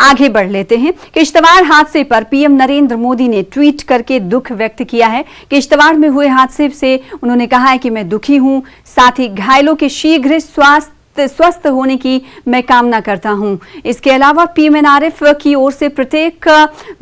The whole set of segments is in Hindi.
आगे बढ़ लेते हैं। किश्तवाड़ हादसे पर पीएम नरेंद्र मोदी ने ट्वीट करके दुख व्यक्त किया है। किश्तवाड़ में हुए हादसे से उन्होंने कहा है कि मैं दुखी हूं, साथ ही घायलों के शीघ्र स्वस्थ होने की मैं कामना करता हूं। इसके अलावा पीएमएनआरएफ की ओर से प्रत्येक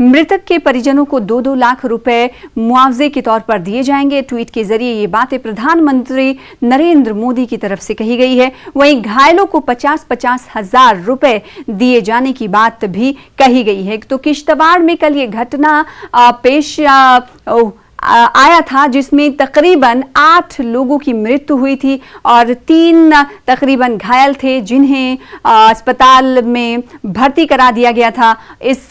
मृतक के परिजनों को 2-2 लाख रुपए मुआवजे के तौर पर दिए जाएंगे। ट्वीट के जरिए ये बातें प्रधानमंत्री नरेंद्र मोदी की तरफ से कही गई है। वहीं घायलों को 50-50 हजार रुपए दिए जाने की बात भी कही गई है। तो किश्तवाड़ में कल ये घटना पेश आया था जिसमें तकरीबन 8 लोगों की मृत्यु हुई थी और 3 तकरीबन घायल थे, जिन्हें अस्पताल में भर्ती करा दिया गया था। इस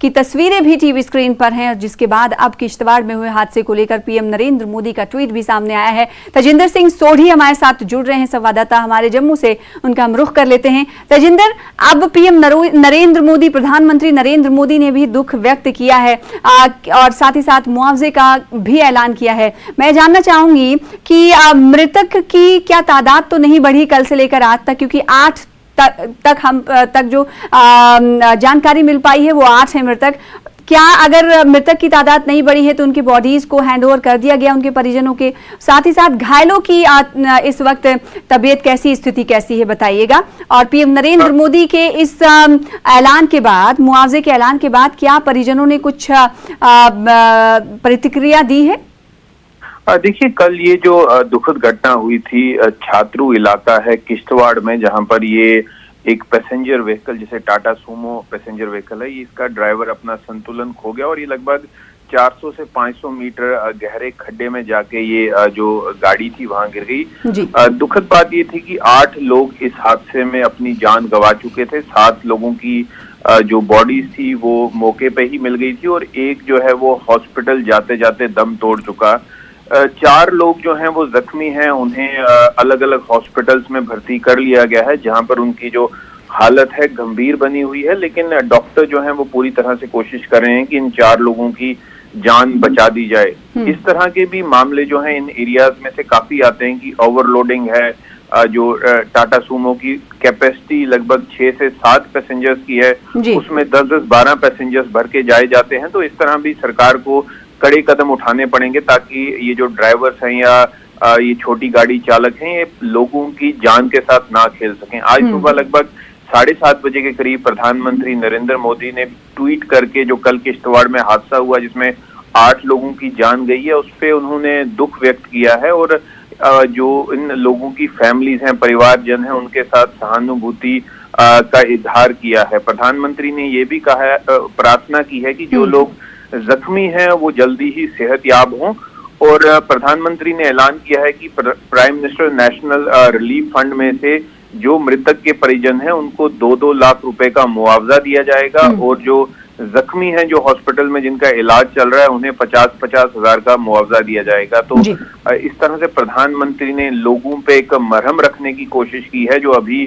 की तस्वीरें भी टीवी स्क्रीन पर हैं, जिसके बाद अब किश्तवाड़ में हुए हादसे को लेकर पीएम नरेंद्र मोदी का ट्वीट भी सामने आया है। तजिंदर सिंह सोढ़ी हमारे साथ जुड़ रहे हैं, संवाददाता हमारे जम्मू से, उनका हम रुख कर लेते हैं। तजिंदर, अब पीएम नरेंद्र मोदी, प्रधानमंत्री नरेंद्र मोदी ने भी दुख व्यक्त किया है और साथ ही साथ मुआवजे का भी ऐलान किया है। मैं जानना चाहूंगी कि मृतक की क्या तादाद तो नहीं बढ़ी कल से लेकर आज तक, क्योंकि 8 तक जो जानकारी मिल पाई है वो 8 है मृतक। क्या अगर मृतक की तादाद नहीं बढ़ी है तो उनकी बॉडीज को हैंडओवर कर दिया गया उनके परिजनों के? साथ ही साथ घायलों की इस वक्त तबीयत कैसी, स्थिति कैसी है, बताइएगा। और पीएम नरेंद्र मोदी के इस ऐलान के बाद, मुआवजे के ऐलान के बाद, क्या परिजनों ने कुछ प्रतिक्रिया दी है? देखिए, कल ये जो दुखद घटना हुई थी छात्रू इलाका है किश्तवाड़ में, जहां पर ये एक पैसेंजर व्हीकल, जैसे टाटा सूमो पैसेंजर व्हीकल है, इसका ड्राइवर अपना संतुलन खो गया और ये लगभग 400 से 500 मीटर गहरे खड्डे में जाके ये जो गाड़ी थी वहां गिर गई। दुखद बात ये थी कि 8 लोग इस हादसे में अपनी जान गंवा चुके थे। 7 लोगों की जो बॉडीज थी वो मौके पे ही मिल गई थी और एक जो है वो हॉस्पिटल जाते जाते दम तोड़ चुका। 4 लोग जो हैं वो जख्मी हैं, उन्हें अलग अलग हॉस्पिटल्स में भर्ती कर लिया गया है, जहां पर उनकी जो हालत है गंभीर बनी हुई है। लेकिन डॉक्टर जो हैं वो पूरी तरह से कोशिश कर रहे हैं कि इन 4 लोगों की जान बचा दी जाए। इस तरह के भी मामले जो हैं इन एरियाज में से काफी आते हैं कि ओवरलोडिंग है। जो टाटा सूमो की कैपेसिटी लगभग 6 से 7 पैसेंजर्स की है, उसमें 10-12 पैसेंजर्स भर के जाए जाते हैं। तो इस तरह भी सरकार को कड़े कदम उठाने पड़ेंगे ताकि ये जो ड्राइवर्स हैं या ये छोटी गाड़ी चालक हैं, ये लोगों की जान के साथ ना खेल सकें। आज सुबह लगभग 7:30 बजे के करीब प्रधानमंत्री नरेंद्र मोदी ने ट्वीट करके जो कल किश्तवाड़ में हादसा हुआ जिसमें 8 लोगों की जान गई है, उस पर उन्होंने दुख व्यक्त किया है और जो इन लोगों की फैमिलीज हैं, परिवारजन हैं, उनके साथ सहानुभूति का इजहार किया है। प्रधानमंत्री ने ये भी कहा है, प्रार्थना की है कि जो लोग जख्मी हैं वो जल्दी ही सेहतयाब हों और प्रधानमंत्री ने ऐलान किया है कि prime minister national relief fund में से जो मृतक के परिजन हैं उनको 2-2 लाख रुपए का मुआवजा दिया जाएगा और जो जख्मी हैं, जो हॉस्पिटल में जिनका इलाज चल रहा है, उन्हें 50-50 हजार का मुआवजा दिया जाएगा। तो इस तरह से प्रधानमंत्री ने लोगों पे एक मरहम रखने की कोशिश की है। जो अभी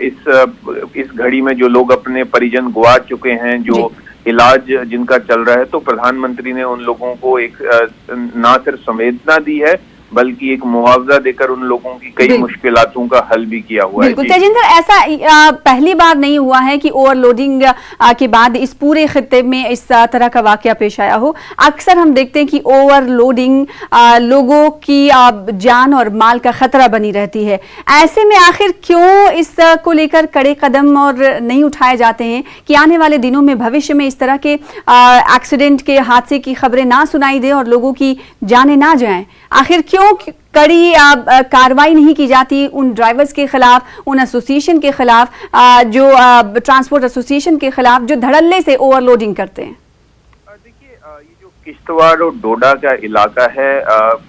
इस घड़ी में जो लोग अपने परिजन गवा चुके हैं, जो इलाज जिनका चल रहा है, तो प्रधानमंत्री ने उन लोगों को एक ना सिर्फ संवेदना दी है बल्कि एक मुआवजा देकर उन लोगों की कई मुश्किलातों का हल भी किया हुआ है। बिल्कुल तेजिंदर, ऐसा पहली बार नहीं हुआ है कि ओवरलोडिंग के बाद इस पूरे खित्ते में इस तरह का वाकया पेश आया हो। अक्सर हम देखते हैं कि ओवरलोडिंग लोगों की जान और माल का खतरा बनी रहती है। ऐसे में आखिर क्यों इस को लेकर कड़े कदम और नहीं उठाए जाते हैं कि आने वाले दिनों में, भविष्य में इस तरह के एक्सीडेंट के, हादसे की खबरें ना सुनाई दे और लोगों की जानें ना जाएं? आखिर क्यों कड़ी कार्रवाई नहीं की जाती उन ड्राइवर्स के खिलाफ, उन एसोसिएशन के खिलाफ, जो ट्रांसपोर्ट एसोसिएशन के खिलाफ जो धड़ल्ले से ओवरलोडिंग करते हैं? देखिए, ये जो किश्तवाड़ और डोडा का इलाका है,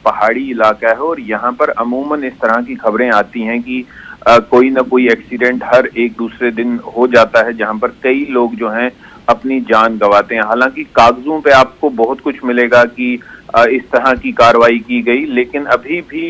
पहाड़ी इलाका है और यहाँ पर अमूमन इस तरह की खबरें आती हैं कि कोई ना कोई एक्सीडेंट हर एक दूसरे दिन हो जाता है, जहाँ पर कई लोग जो हैं अपनी जान गंवाते हैं। हालांकि कागजों पे आपको बहुत कुछ मिलेगा कि इस तरह की कार्रवाई की गई, लेकिन अभी भी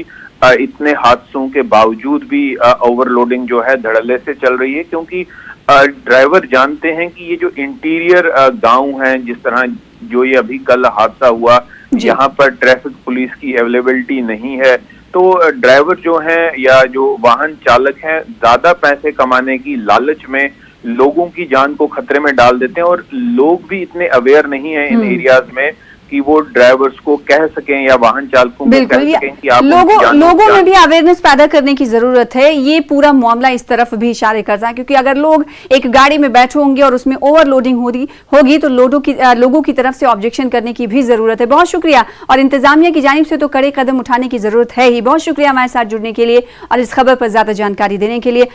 इतने हादसों के बावजूद भी ओवरलोडिंग जो है धड़ल्ले से चल रही है, क्योंकि ड्राइवर जानते हैं कि ये जो इंटीरियर गांव हैं, जिस तरह जो ये अभी कल हादसा हुआ, यहाँ पर ट्रैफिक पुलिस की अवेलेबिलिटी नहीं है, तो ड्राइवर जो हैं या जो वाहन चालक हैं ज्यादा पैसे कमाने की लालच में लोगों की जान को खतरे में डाल देते हैं, और लोग भी इतने अवेयर नहीं है इन एरियाज में कि वो ड्राइवर्स को कह सकें या वाहन चालकों को कह सकें कि आप लोगों में भी अवेयरनेस पैदा करने की जरूरत है। ये पूरा मामला इस तरफ भी इशारे करता है, क्योंकि अगर लोग एक गाड़ी में बैठे होंगे और उसमें ओवरलोडिंग होगी तो लोगों की तरफ से ऑब्जेक्शन करने की भी जरूरत है। बहुत शुक्रिया, और इंतजामिया की जानिब से तो कड़े कदम उठाने की जरूरत है ही। बहुत शुक्रिया हमारे साथ जुड़ने के लिए और इस खबर पर ज्यादा जानकारी देने के लिए।